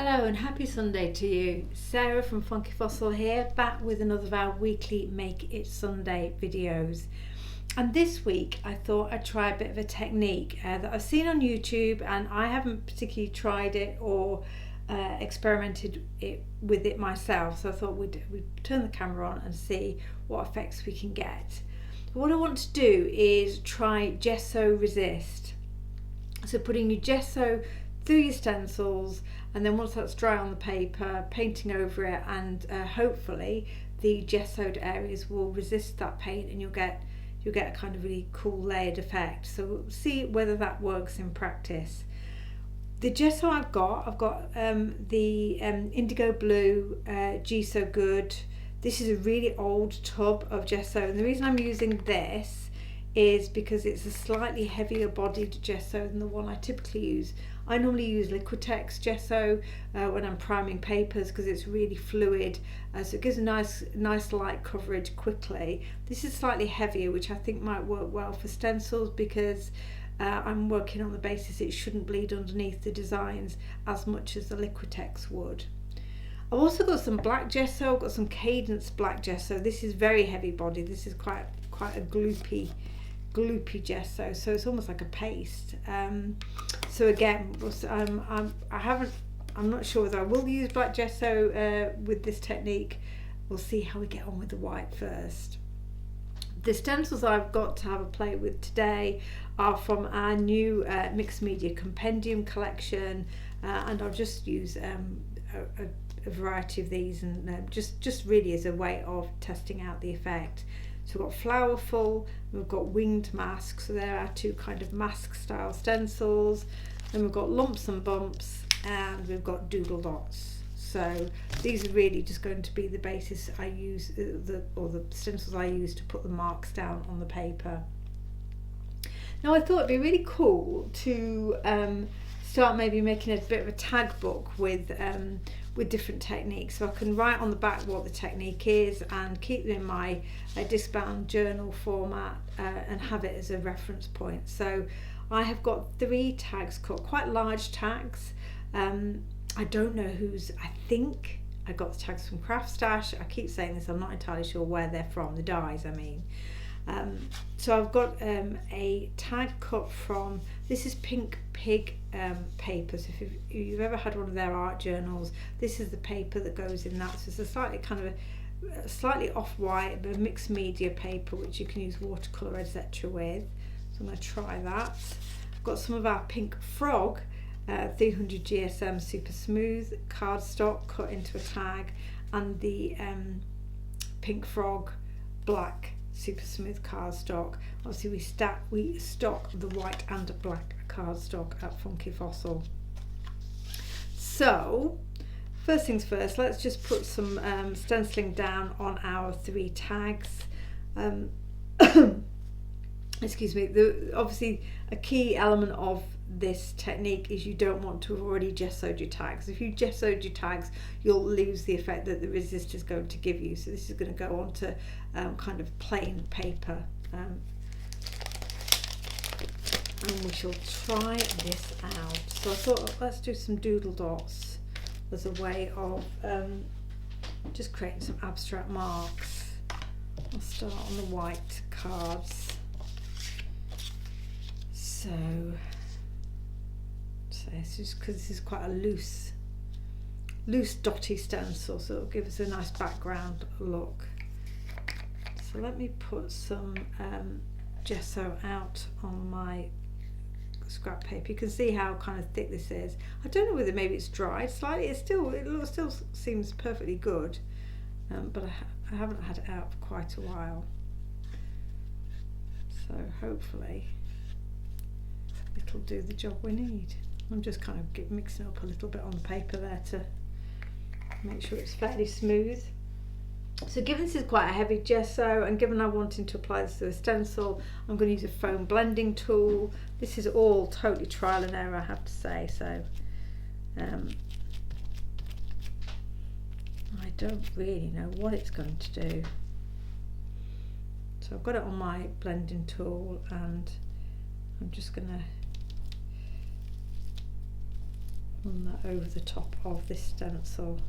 Hello and happy Sunday to you. Sarah from Funky Fossil here, back with another of our weekly Make It Sunday videos. And this week I thought I'd try a bit of a technique that I've seen on YouTube, and I haven't particularly tried it or experimented with it myself. So I thought we'd turn the camera on and see what effects we can get. What I want to do is try gesso resist. So putting your gesso through your stencils, and then once that's dry on the paper, painting over it, and hopefully the gessoed areas will resist that paint, and you'll get a kind of really cool layered effect. So we'll see whether that works in practice. The gesso I've got the indigo blue gesso good. This is a really old tub of gesso, and the reason I'm using this is because it's a slightly heavier bodied gesso than the one I typically use. I normally use Liquitex gesso when I'm priming papers because it's really fluid, so it gives a nice light coverage quickly. This is slightly heavier, which I think might work well for stencils because I'm working on the basis it shouldn't bleed underneath the designs as much as the Liquitex would. I've also got some black gesso. I've got some Cadence black gesso. This is very heavy body. This is quite a gloopy gesso, so it's almost like a paste. So again, I'm not sure whether I will use black gesso with this technique. We'll see how we get on with the white first. The stencils I've got to have a play with today are from our new Mixed Media Compendium collection, and I'll just use a variety of these, and just really as a way of testing out the effect. So we've got Flowerful, we've got Winged Mask, so there are two kind of mask style stencils. Then we've got Lumps and Bumps, and we've got Doodle Dots. So these are really just going to be the basis I use, the stencils I use to put the marks down on the paper. Now I thought it'd be really cool to start maybe making a bit of a tag book with different techniques, so I can write on the back what the technique is and keep them in my disc-bound journal format and have it as a reference point. So I have got 3 tags cut, quite large tags. I don't know whose. I think I got the tags from Craft Stash. I keep saying this, I'm not entirely sure where they're from, the dies I mean. So I've got a tag cut from, this is Pink Pig paper. So if you've ever had one of their art journals, this is the paper that goes in that. So it's a slightly off-white but mixed media paper which you can use watercolour etc. with. So I'm going to try that. I've got some of our Pink Frog 300 GSM super smooth cardstock cut into a tag, and the Pink Frog black super smooth cardstock. Obviously we stock the white and black cardstock at Funky Fossil. So first things first, let's just put some stenciling down on our 3 tags. Excuse me. Obviously a key element of this technique is you don't want to have already gessoed your tags. If you gessoed your tags, you'll lose the effect that the resist is going to give you. So this is going to go onto kind of plain paper, and we shall try this out. So I thought let's do some doodle dots as a way of just creating some abstract marks. I'll start on the white cards. So it's just because this is quite a loose dotty stencil, so it'll give us a nice background look. So let me put some gesso out on my scrap paper. You can see how kind of thick this is. I don't know whether maybe it's dried slightly. It still seems perfectly good, but I haven't had it out for quite a while. So hopefully it'll do the job we need. I'm just kind of mixing up a little bit on the paper there to make sure it's fairly smooth. So given this is quite a heavy gesso, and given I'm wanting to apply this to a stencil, I'm going to use a foam blending tool. This is all totally trial and error, I have to say, so I don't really know what it's going to do. So I've got it on my blending tool, and I'm just going to run that over the top of this stencil.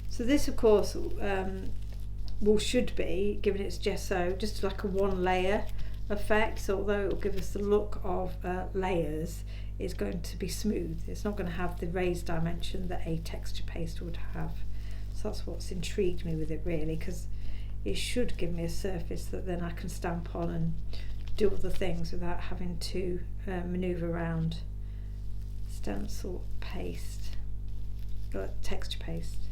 So this of course should be, given it's gesso, just like a one layer effect. So although it will give us the look of layers, it's going to be smooth. It's not going to have the raised dimension that a texture paste would have. So that's what's intrigued me with it really, because it should give me a surface that then I can stamp on and do other things without having to manoeuvre around stencil paste, texture paste.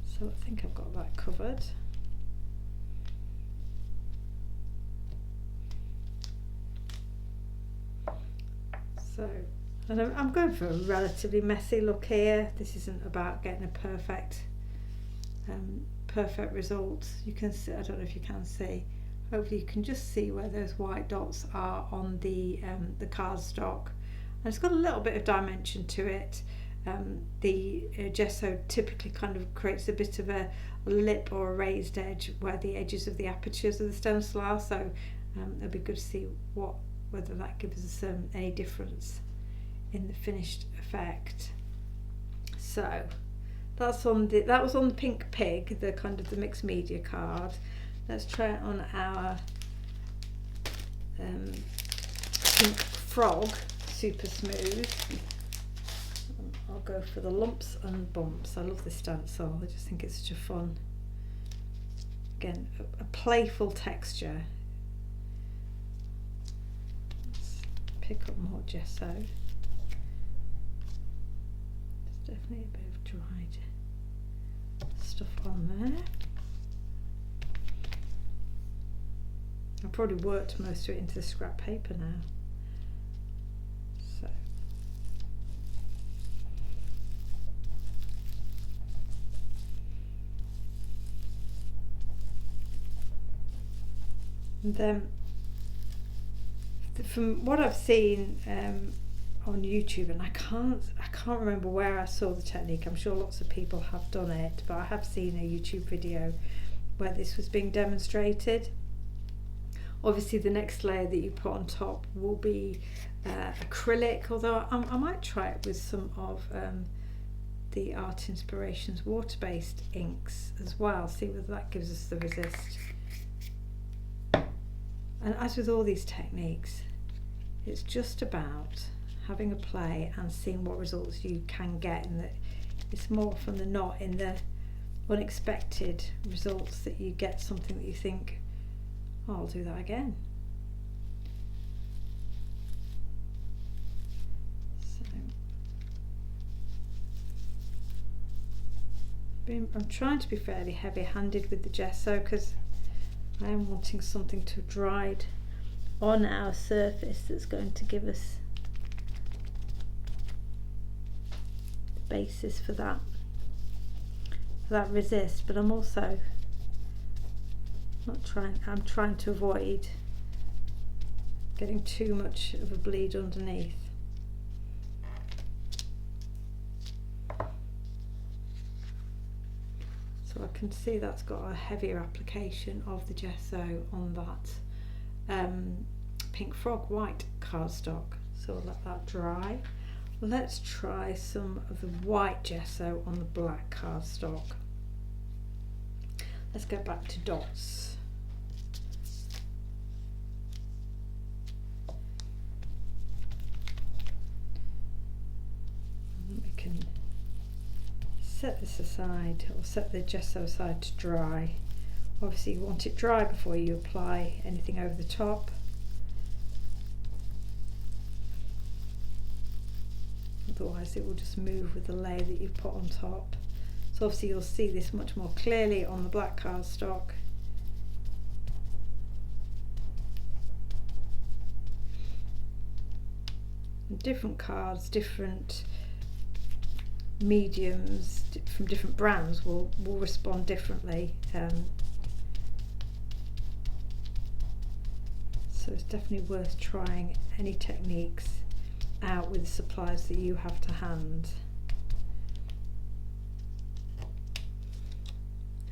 So I think I've got that covered. So, and I'm going for a relatively messy look here. This isn't about getting a perfect result. You can see, I don't know if you can see, hopefully you can just see where those white dots are on the cardstock. And it's got a little bit of dimension to it. The gesso typically kind of creates a bit of a lip or a raised edge where the edges of the apertures of the stencil are, so it'll be good to see whether that gives us any difference in the finished effect. So that was on the pink pig, the kind of the mixed media card. Let's try it on our pink frog, super smooth. I'll go for the lumps and bumps. I love this stencil. I just think it's such a fun, again, a playful texture. Let's pick up more gesso. There's definitely a bit of dried stuff on there. I've probably worked most of it into the scrap paper now. So and then from what I've seen on YouTube, and I can't remember where I saw the technique. I'm sure lots of people have done it, but I have seen a YouTube video where this was being demonstrated. Obviously the next layer that you put on top will be acrylic, although I might try it with some of the Art Inspirations water-based inks as well, see whether that gives us the resist. And as with all these techniques, it's just about having a play and seeing what results you can get, and that it's more often than not in the unexpected results that you get something that you think, oh, I'll do that again. So I'm trying to be fairly heavy-handed with the gesso because I am wanting something to have dried on our surface that's going to give us the basis for that resist, but I'm also I'm trying to avoid getting too much of a bleed underneath. So I can see that's got a heavier application of the gesso on that pink frog white cardstock. So I'll let that dry. Let's try some of the white gesso on the black cardstock. Let's go back to dots. And we can set this aside, or set the gesso aside to dry. Obviously you want it dry before you apply anything over the top. Otherwise it will just move with the layer that you put on top. So obviously you'll see this much more clearly on the black cardstock. Different cards, different mediums from different brands will respond differently. So it's definitely worth trying any techniques out with the supplies that you have to hand.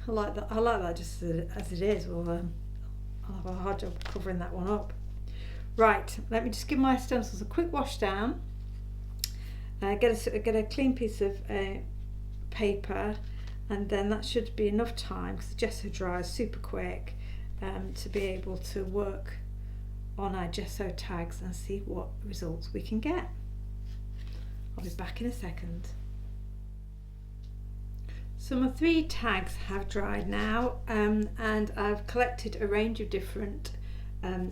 I like that just as it is. Well, I'll have a hard job covering that one up. Right, let me just give my stencils a quick wash down, Get a clean piece of paper, and then that should be enough time, because the gesso dries super quick, to be able to work on our gesso tags and see what results we can get. I'll be back in a second. So my 3 tags have dried now, and I've collected a range of different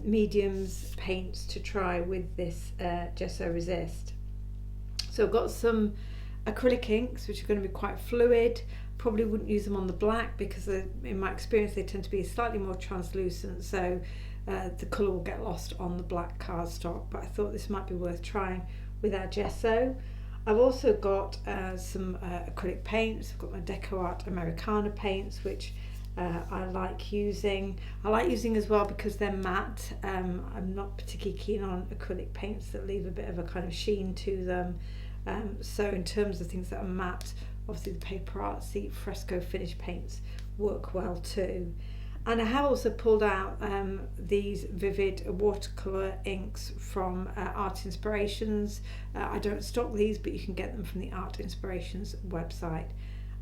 mediums paints to try with this gesso resist. So I've got some acrylic inks, which are going to be quite fluid. Probably wouldn't use them on the black, because in my experience they tend to be slightly more translucent, so the colour will get lost on the black cardstock, but I thought this might be worth trying with our gesso. I've also got some acrylic paints. I've got my Deco Art Americana paints, which I like using. I like using as well because they're matte. I'm not particularly keen on acrylic paints that leave a bit of a kind of sheen to them. So in terms of things that are matte, obviously the Paper Artsy fresco finish paints work well too. And I have also pulled out these vivid watercolour inks from Art Inspirations. I don't stock these, but you can get them from the Art Inspirations website.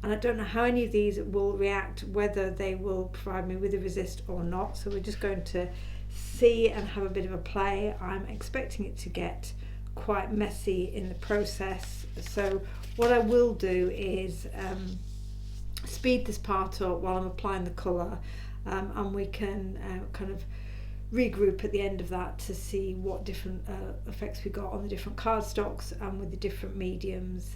And I don't know how any of these will react, whether they will provide me with a resist or not. So we're just going to see and have a bit of a play. I'm expecting it to get quite messy in the process. So what I will do is speed this part up while I'm applying the colour. And we can kind of regroup at the end of that to see what different effects we got on the different cardstocks and with the different mediums.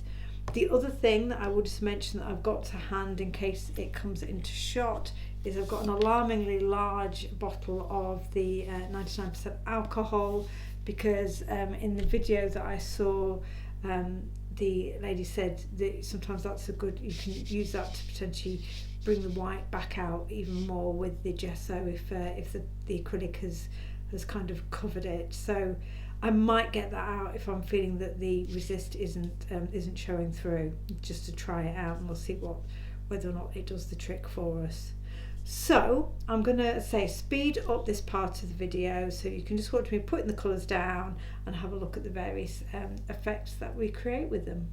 The other thing that I would just mention that I've got to hand in case it comes into shot is I've got an alarmingly large bottle of the 99% alcohol, because in the video that I saw, the lady said that sometimes that's a good, you can use that to potentially bring the white back out even more with the gesso if the acrylic has kind of covered it. So I might get that out if I'm feeling that the resist isn't showing through, just to try it out, and we'll see whether or not it does the trick for us. So I'm going to speed up this part of the video so you can just watch me putting the colours down and have a look at the various effects that we create with them.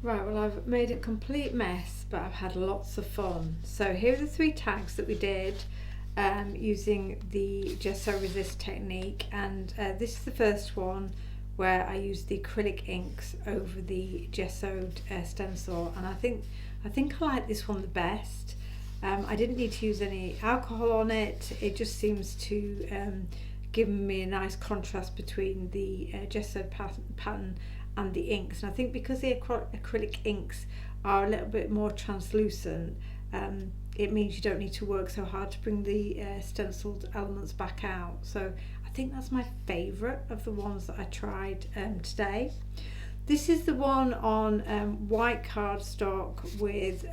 Right, well, I've made a complete mess, but I've had lots of fun. So here are the 3 tags that we did using the gesso resist technique, and this is the first one where I used the acrylic inks over the gessoed stencil, and I think I like this one the best. I didn't need to use any alcohol on it. It just seems to give me a nice contrast between the gessoed pattern and the inks, and I think because the acrylic inks are a little bit more translucent, it means you don't need to work so hard to bring the stenciled elements back out. So I think that's my favourite of the ones that I tried today. This is the one on white cardstock with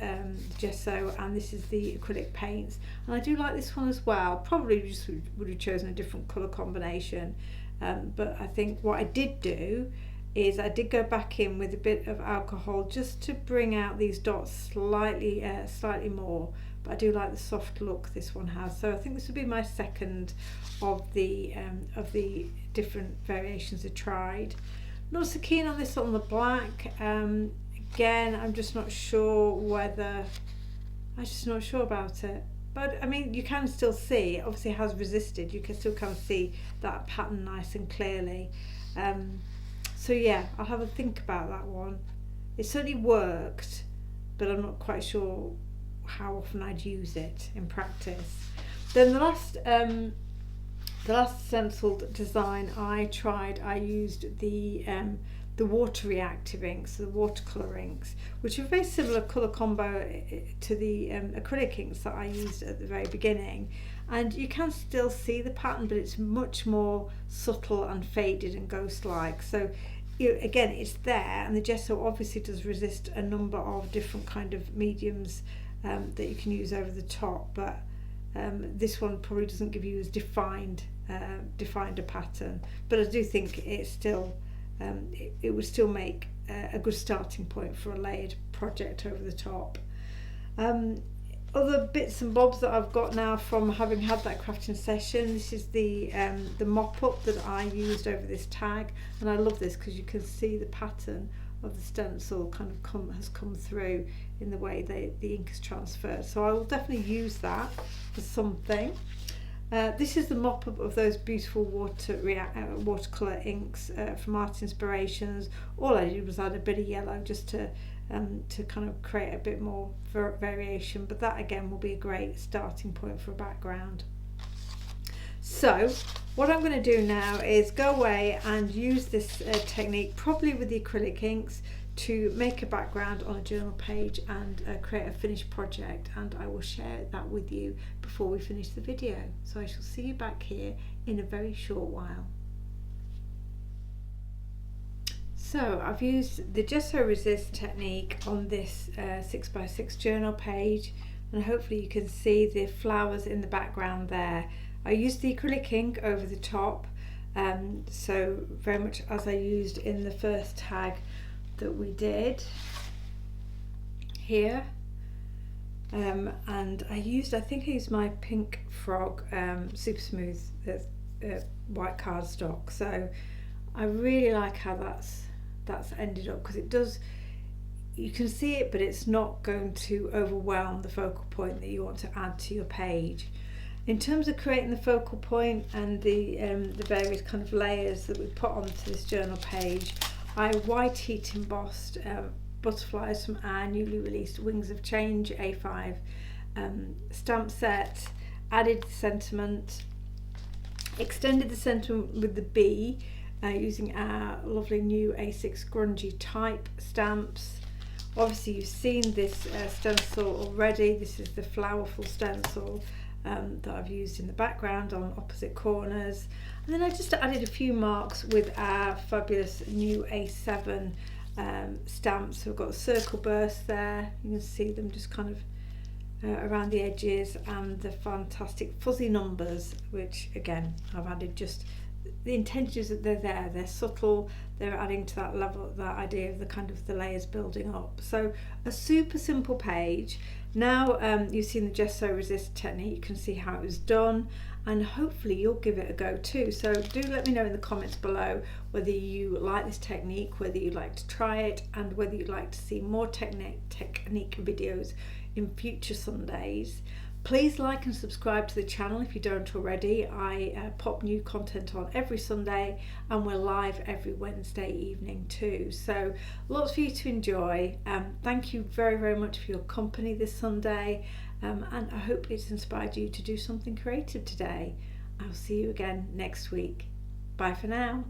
gesso, and this is the acrylic paints, and I do like this one as well. Probably just would have chosen a different colour combination, but I think what I did do is I did go back in with a bit of alcohol just to bring out these dots slightly more, but I do like the soft look this one has. So I think this would be my second of the different variations I tried. Not so keen on this on the black. Again, I'm just not sure about it. But I mean, you can still see, obviously it has resisted, you can still kind of see that pattern nice and clearly. So yeah, I'll have a think about that one. It certainly worked, but I'm not quite sure how often I'd use it in practice. Then the last stenciled design I tried, I used the water reactive inks, the watercolour inks, which are a very similar colour combo to the acrylic inks that I used at the very beginning. And you can still see the pattern, but it's much more subtle and faded and ghost-like. So again, it's there, and the gesso obviously does resist a number of different kind of mediums that you can use over the top, but this one probably doesn't give you as defined a pattern. But I do think it's still it would still make a good starting point for a layered project over the top. Other bits and bobs that I've got now from having had that crafting session, this is the mop-up that I used over this tag, and I love this because you can see the pattern of the stencil kind of has come through in the way the ink is transferred. So I will definitely use that for something. This is the mop-up of those beautiful watercolour inks from Art Inspirations. All I did was add a bit of yellow just to kind of create a bit more variation, but that again will be a great starting point for a background. So what I'm going to do now is go away and use this technique, probably with the acrylic inks, to make a background on a journal page and create a finished project, and I will share that with you before we finish the video. So I shall see you back here in a very short while. So I've used the gesso resist technique on this 6x6 journal page, and hopefully you can see the flowers in the background there. I used the acrylic ink over the top, so very much as I used in the first tag that we did here, and I think I used my Pink Frog super smooth white cardstock. So I really like how that's ended up, because it does, you can see it, but it's not going to overwhelm the focal point that you want to add to your page. In terms of creating the focal point and the various kind of layers that we put onto this journal page, I white heat embossed butterflies from our newly released Wings of Change A5 stamp set, added the sentiment, extended the sentiment with the bee using our lovely new A6 grungy type stamps. Obviously you've seen this stencil already. This is the flowerful stencil that I've used in the background on opposite corners, and then I just added a few marks with our fabulous new A7 stamps. So we've got a circle burst there, you can see them just kind of around the edges, and the fantastic fuzzy numbers, which again I've added just the intentions that they're there, they're subtle, they're adding to that level, that idea of the kind of the layers building up. So a super simple page. Now you've seen the gesso resist technique, you can see how it was done, and hopefully you'll give it a go too. So do let me know in the comments below whether you like this technique, whether you'd like to try it, and whether you'd like to see more technique videos in future Sundays. Please like and subscribe to the channel if you don't already. I pop new content on every Sunday, and we're live every Wednesday evening too. So lots for you to enjoy. Thank you very, very much for your company this Sunday, and I hope it's inspired you to do something creative today. I'll see you again next week. Bye for now.